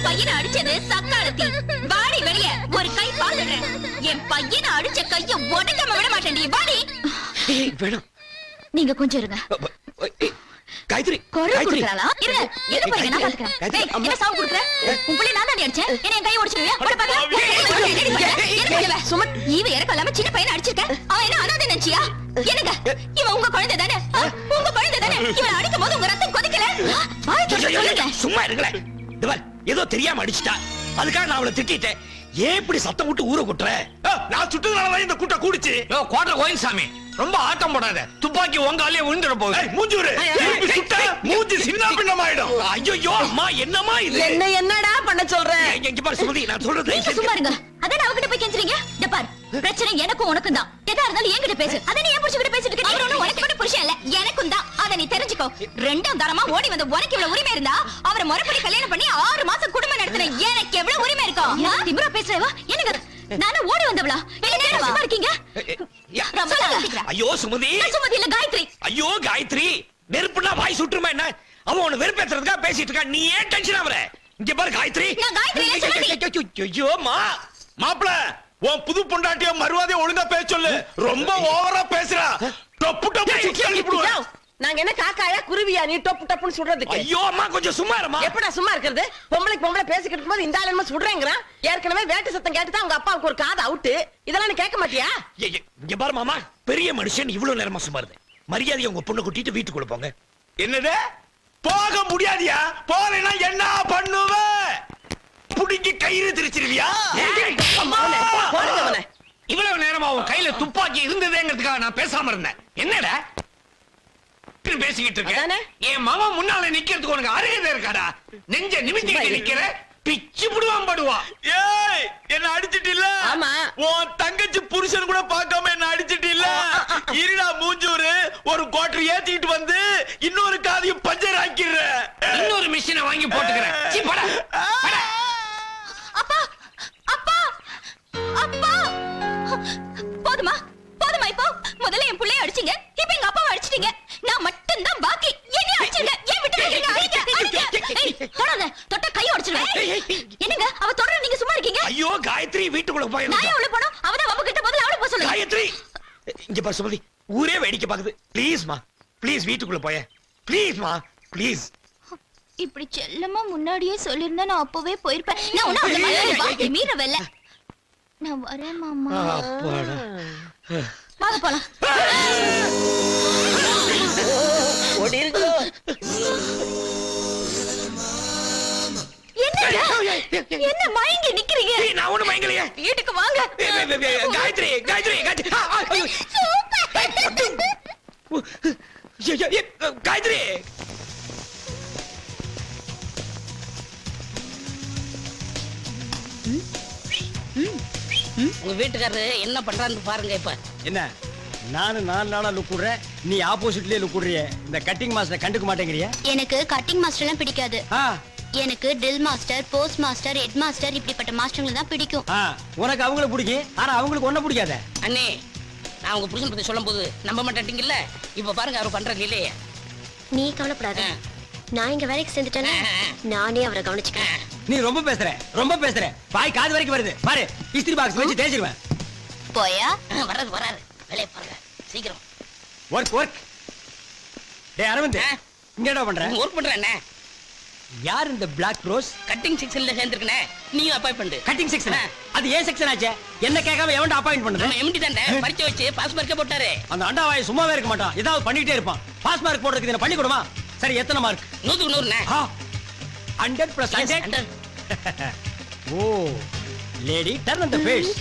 பையனை அடிச்சது சக்காலத்தி. வாடி வெளிய, ஒரு கை பாத்துறேன். என் பையனை அடிச்ச கைய உடைக்காம விட மாட்டேன். வாடி. வேணும். நீங்க கொஞ்சம் இருங்க. காயத்ரி, குடுக்கறலாம். இருங்க. எங்க போறீங்க? நான் பாத்துக்கறேன். ஏய், என்ன சவுண்ட் குடுக்குற? உன் புள்ளை நான் தான் அடிச்சேன். என்ன என் கைய உடைச்சிடுவியா? போட பாக்க. சுமத், ஈவ இறக்கலாம சின்ன பையனை அடிச்சிருக்க. அவன் என்ன அனாதை நினைச்சியா? என்னங்க? இவன் உங்க குழந்தை தானே? உங்க குழந்தை தானே? இவனை அடிக்கும் போது உங்க ரத்தம் கொதிக்கல? சும்மா இருங்களே. ஏதோ தெரியாம அடிச்சிட்டா, அதுக்காக நான் அவளை திட்டிட்டேன். ஏன் இப்படி சத்தம் விட்டு ஊரை கொட்டுற? நான் சுட்டுனாலதான் இந்த கூட்டம் கூடிச்சு. கோட்டை கோயில் சாமி, ரொம்ப ஆட்டம் போடாத. துப்பாக்கி உங்காலே விழுந்துட போகுது. மூஞ்சூரு சுட்ட மூஞ்சி சின்ன பின்னமாயிடும். ஐயோ அம்மா, என்னம்மா இது? என்னடா பண்ண சொல்றேன்? இங்க பாரு சுமதி, நான் சொல்றது சும்மா இருங்க. அதான் அவகிட்ட போய் கெஞ்சுறீங்க. இந்த பாரு, பிரச்சனை எனக்கும் உனக்கும் தான். எதா இருந்தாலும் என்கிட்ட பேசு. அத நீ ஏன் புடிச்சிட்டு பேசிட்டு இருக்க? அவர் ஒண்ணும் உனக்கு மட்டும் புருஷன் இல்ல, எனக்கும் தான். அத நீ தெரிஞ்சுக்கோ. ரெண்டாம் தரமா ஓடி வந்த உனக்கு இவ்வளவு உரிமை இருந்தா, அவரை முறைப்படி கல்யாணம் பண்ணி 6 மாசம் குடும்பம் நடத்தின எனக்கு எவ்வளவு உரிமை இருக்கும்? திமிரா பேசுறவா? என்னங்க நானே ஓடி வந்தவளா? என்ன சும்மா இருக்கீங்க? ஐயோ சுமதி. சுமதி இல்ல, காயத்ரி. ஐயோ காயத்ரி, நெருப்புனா வாய் சுட்டுமா என்ன? அவன் உன்னை வெறுப்பேத்துறதுக்காக பேசிட்டு இருக்கா. நீ ஏன் டென்ஷன் ஆவற? இங்க பாரு காயத்ரி. நான் காயத்ரி இல்ல, சுமதி. ஐயோ மா. மாப்ள, உன் புது பொண்டாட்டிய மறுவாதைய ஒழுங்கா பேச சொல்லு. ரொம்ப ஓவரா பேசுறா. டப்பு டப்பு சுத்தி அனுப்பிடுவேன். நாங்க என்ன காக்காயா குருவியா நீ டொப்பு டப்புன்னு சுடுறதுக்கு? ஐயோ அம்மா, கொஞ்சம் சும்மா இருமா. எப்படா சும்மா இருக்கிறது? பொம்பளை பேசிக்கிட்டு இருக்கும்போது இந்த ஆளு என்ன சுடுறேங்கிறான்? ஏற்கனவே வேட்டு சத்தம் கேட்டுதான் உங்க அப்பாவுக்கு ஒரு காது அவுட்டு. இதெல்லாம் நீ கேட்க மாட்டியா? இங்க பாரு மாமா, பெரிய மனுஷன் இவ்வளவு நேரமா சும்மா இருந்தேன். மரியாதையை உங்க பொண்ணு கூட்டிட்டு வீட்டுக்குள்ள போங்க. என்னது? போக முடியாதியா? போறேன்னா என்ன பண்ணுவ? புடிங்கி கயிறு திரிச்சிருவியா? இவ்வளவு நேரமா உன் கையில துப்பாக்கி இருந்ததேங்கிறதுக்காக நான் பேசாம இருந்தேன். என்னடா பேசிக்கிட்டு இருக்க? என் மாமா முன்னால நிக்கிறதுக்கு உனக்கு அருகதை இருக்காடா? நெஞ்ச நிமித்திட்டு நிக்கிற, பிச்சு புடுவான் படுவா. ஏய், என்ன அடிச்சிட்டு இல்ல? ஆமா. உன் தங்கச்சி புருஷன் கூட பார்க்காம என்ன அடிச்சிட்டு இல்ல? இருடா மூஞ்சூரு, ஒரு கோட்டர் ஏத்திட்டு வந்து இன்னொரு காதையும் பஞ்சர் ஆக்கிடுற. இன்னொரு மிஷினை வாங்கி போட்டுக்கிறேன். சீ, போடா, போடா. அப்பா, அப்பா, அப்பா. போதுமா போதுமா? இப்போ முதல்ல என் புள்ளைய அடிச்சீங்க, இப்ப எங்க அப்பாவை அடிச்சிட்டீங்க. நான் மட்டும் தான் பாக்கி. என்ன அடிச்சீங்க? ஏன் விட்டு வைக்கிறீங்க? அடிங்க. தொடாத, தொட்டா கை உடைச்சிடுவேன். என்னங்க அவ தொடர, நீங்க சும்மா இருக்கீங்க? ஐயோ காயத்ரி, வீட்டுக்குள்ள போய். நான் உள்ள போறோம். அவதான் வம்பு கிட்ட முதல்ல அவளை போக சொல்லுங்க. காயத்ரி, இங்க பாரு சுமதி, ஊரே வேடிக்கை பாக்குது. ப்ளீஸ் மா, ப்ளீஸ் வீட்டுக்குள்ள போய. ப்ளீஸ் மா, ப்ளீஸ். இப்படி செல்லமா முன்னாடியே சொல்லிருந்தா நான் அப்பவே போயிருப்பேன். நான் உன்ன அவள மாதிரி வாங்கி மீறவல்ல. நான் வரேன் மாமா. அப்பாடா. வாங்க போலாம். ஓடிருங்க. என்ன மயங்கி நிக்கிறீங்க? நான் ஒண்ணு மயங்கலையே. வீட்டுக்கு வாங்க. காயத்ரி, காயத்ரி, காயத்ரி. காயத்ரி. உங்க வீட்டுக்காரரு என்ன பண்றான்னு பாருங்க. இப்ப என்ன, நானு 4 நாளா லுக் விடுறேன், நீ ஆப்போசிட்லயே லுக் விடுறிய. இந்த கட்டிங் மாஸ்டர் கண்டுக்க மாட்டேங்கிறியா? எனக்கு கட்டிங் மாஸ்டர்லாம் பிடிக்காது. எனக்கு drill master, post master, head master இப்படிப்பட்ட மாஸ்டர்களை தான் பிடிக்கும். உனக்கு அவங்கள பிடிக்கும், ஆனா அவங்களுக்கு ஒன்ன பிடிக்காத. அண்ணே, நான் உங்க புருஷன் பத்தி சொல்லும் போது நம்ப மாட்டேங்கல்ல. இப்ப பாருங்க அவர் பண்றது இல்லையே. நீ கவலைப்படாத, நான் இங்க வேலைக்கு சேர்ந்துட்டேன்னா நானே அவரை கவனிச்சுக்கிறேன். நீ ரொம்ப பேசுற, ரொம்ப பேசுற. பாய் காது வரைக்கும் வருது பாரு. இஸ்திரி பாக்ஸ் வச்சு தேய்ச்சிருவேன். போயா? வராது வராது, வேலையை பாருங்க சீக்கிரம். Work work. டேய் அரவிந்த், இங்க என்ன பண்ற? ஒர்க் பண்றேன் அண்ணே. யார் இந்த பிளாக் ரோஸ்? கட்டிங் செக்ஷன்ல சேர்ந்திருக்கனே, நீங்க அப்பாயிண்ட் பண்ணு. Cutting section? அது ஏன் செக்ஷன் ஆச்சே? என்ன கேட்காம எவன்ட அப்பாயிண்ட் பண்ணது? நம்ம எம்டி தான்டா படிச்சு வச்சு பாஸ் மார்க்கே போட்டாரு. அந்த அண்டாவாய் சும்மாவே இருக்க மாட்டான், ஏதாவது பண்ணிட்டே இருப்பான். பாஸ் மார்க் போடுறதுக்கு என்ன பள்ளிக்கூடமா? சரி, எத்தனை மார்க்? 100க்கு 100ண்ணே. 100%. ஓ, lady turn on the face.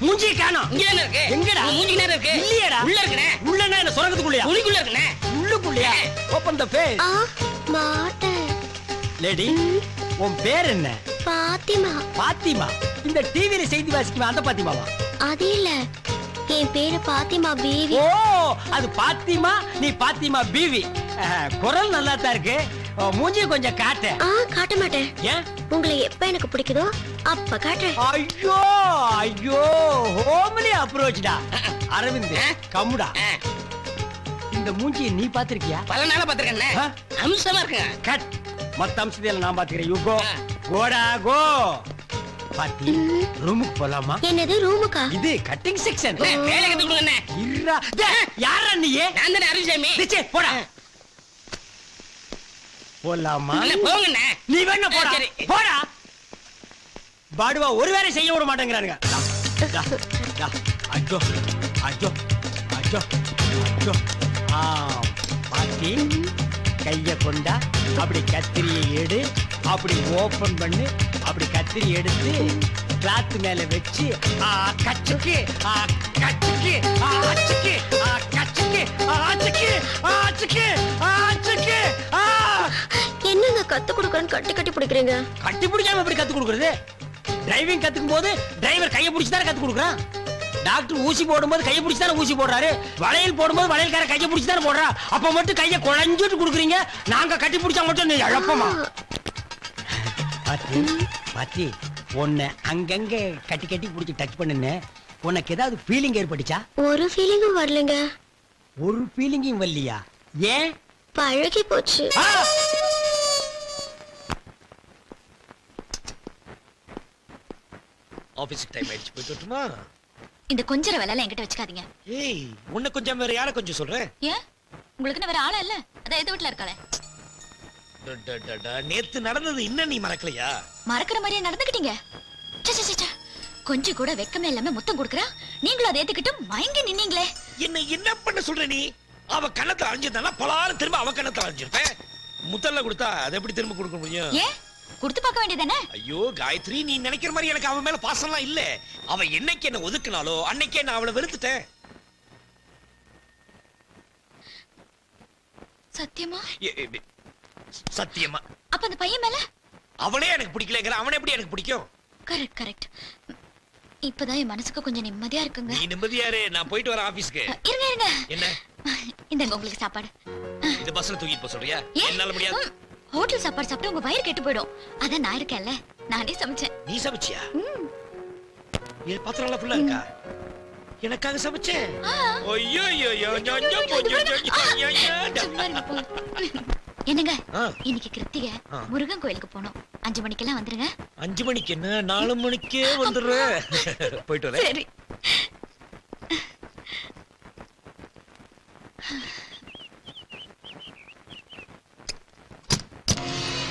மூஞ்சி காணோம். இங்க தான இருக்கு. எங்கடா? மூஞ்சி நேரா இருக்கு. இல்லையடா. உள்ள இருக்குனே. உள்ளனா என்ன சொரகத்துக்குள்ளயா? உள்ளுக்குள்ள இருக்குனே. உள்ளுக்குள்ளயா? Open the face. மாட்டேன். லேடி, உன் பேர் என்ன? பாத்திமா. பாத்திமா? இந்த டிவில செய்தி வாசிக்குமே அந்த பாத்திமாவா? அது இல்ல, என் பேரு பாத்திமா பீவி. ஓ, அது பாத்திமா, நீ பாத்திமா பீவி. குரல் நல்லா தான் இருக்கு. மூஞ்சி கொஞ்சம் காட்டு. காட்ட மாட்டேன். ஏன்? உங்களை எப்ப எனக்கு பிடிக்குதோ அப்ப காட்டுறேன். ஐயோ ஐயோ, ஹோம்லி அப்ரோச்டா. அரவிந்த் கம்முடா. இந்த மூஞ்சியை நீ பாத்திருக்கியா? பல நாளா பாத்திருக்கேன். அம்சமா இருக்குங்க. கட். மத்த அம்சத்தையெல்லாம் நான் பாத்துக்கிறேன் யூ கோ கோடா கோ பாத்தி ரூமுக்கு போலாமா என்னது ரூமுக்கா இது கட்டிங் செக்ஷன் அண்ணே, வேலை கத்து கொடுங்க அண்ணே. இருடா டேய், யாரா நீ நான் தானே அருள்சாமி. டேய், போடா போலாமா அண்ணே, போங்க அண்ணே. நீ வேணா போடா சரி. போடா பாடுவா ஒரு வேலை செய்ய விட மாட்டேங்கிறானுங்க டா, டா, அஜோ அஜோ அஜோ அஜோ ஆ பாத்தி கைய கொண்டா அப்படி கத்திரியை எடு அப்படி ஓபன் பண்ணு அப்படி கத்திரி எடுத்து கிளாத் மேல வச்சு கச்சுக்கு கச்சுக்கு ஆச்சுக்கு கச்சுக்கு ஆச்சுக்கு ஆச்சுக்கு ஆச்சுக்கு என்னங்க கத்து கொடுக்கறன்னு கட்டி கட்டி பிடிக்கிறீங்க கட்டி பிடிக்காம எப்படி கத்து கொடுக்கறது டிரைவிங் கத்துக்கும் போது டிரைவர் கையை பிடிச்சு தானே கத்து கொடுக்குறான் டாக்டர் ஊசி போடும்போது கையை பிடிச்சு தானே ஊசி போடுறாரு வளையல் போடும்போது வளையல்கார கையை பிடிச்சு தானே போடுறா அப்ப மட்டும் கையை குழஞ்சிட்டு கொடுக்குறீங்க நாங்க கட்டி பிடிச்சா மட்டும் நீ இழப்பமா பாத்தி பாத்தி உன்னை அங்கங்க கட்டி கட்டி பிடிச்சி டச் பண்ணுன்னு உனக்கு ஏதாவது ஃபீலிங் ஏற்பட்டுச்சா ஒரு ஃபீலிங்கும் வரலங்க ஒரு ஃபீலிங்கும் வரலையா ஏன் பழகி போச்சு ஆ! ஆபீஸ்க்கு டைம் ஆயிடுச்சு போயிட்டு வரட்டுமா? இந்த கொஞ்சர வேலை என்கிட்ட வச்சுக்காதீங்க. ஏய் உன்னை கொஞ்சம் வேற யாரை கொஞ்சம் சொல்றேன்? ஏன் உங்களுக்கு வேற ஆளா இல்ல? அதான் எது வீட்டுல இருக்காளே. நேத்து நடந்தது இன்னும் நீ மறக்கலையா? மறக்கிற மாதிரியே நடந்துக்கிட்டீங்க. ச்சே, ச்சே, ச்சே. கொஞ்சம் கூட வெக்கமே இல்லாம முத்தம் கொடுக்கறா. நீங்களும் அதை ஏத்துக்கிட்டு மயங்கி நின்னீங்களே. என்ன பண்ண சொல்ற நீ? அவ கண்ணத்துல அழிஞ்சிருந்தானா பலாறு திரும்ப அவ கண்ணத்துல அழிஞ்சிருப்பேன். முத்தல்ல கொடுத்தா அதை எப்படி திரும்ப கொடுக்க முடியும்? ஏன் கொடுத்து பார்க்க வேண்டியதானே? ஐயோ காயத்ரி, நீ நினைக்கிற மாதிரி எனக்கு அவன் மேல பாசம்லாம் இல்ல. அவ என்னைக்கு என்ன ஒதுக்குனாலோ அன்னைக்கே நான் அவளை வெறுத்துட்டேன். சத்தியமா? சத்தியமா. அப்ப அந்த பையன் மேல அவனே எனக்கு பிடிக்கலங்கிற, அவனை எப்படி எனக்கு பிடிக்கும்? Correct correct. இப்பதான் என் மனசுக்கு கொஞ்சம் நிம்மதியா இருக்குங்க. நீ நிம்மதியாரு, நான் போயிட்டு வரேன் ஆபீஸ்க்கு. இருங்க இருங்க. என்ன? இந்தங்க உங்களுக்கு சாப்பாடு. இந்த பஸ்ல தூக்கிட்டு போக சொல்றியா? ஏன்? என்னால முடியாது. ஹோட்டல் சாப்பாடு சாப்பிட்டு உங்க வயிறு கெட்டு போயிடும். அதான் நான் இருக்கேன்ல, நானே சமைச்சேன். நீ சமைச்சியா? என் பாத்திரம் எல்லாம் ஃபுல்லா இருக்கா? எனக்காக சமைச்சேன். ஐயோ ஐயோ ஐயோ சும்மா இருங்க போ. என்னங்க ஆ. இன்னைக்கு கிருத்திகை, ஆ. முருகன் கோயிலுக்கு போனோம். 5 மணிக்கெல்லாம் வந்துருங்க. 5 மணிக்கு என்ன 4 மணிக்கே வந்துடுறேன். போயிட்டு வரேன். சரி.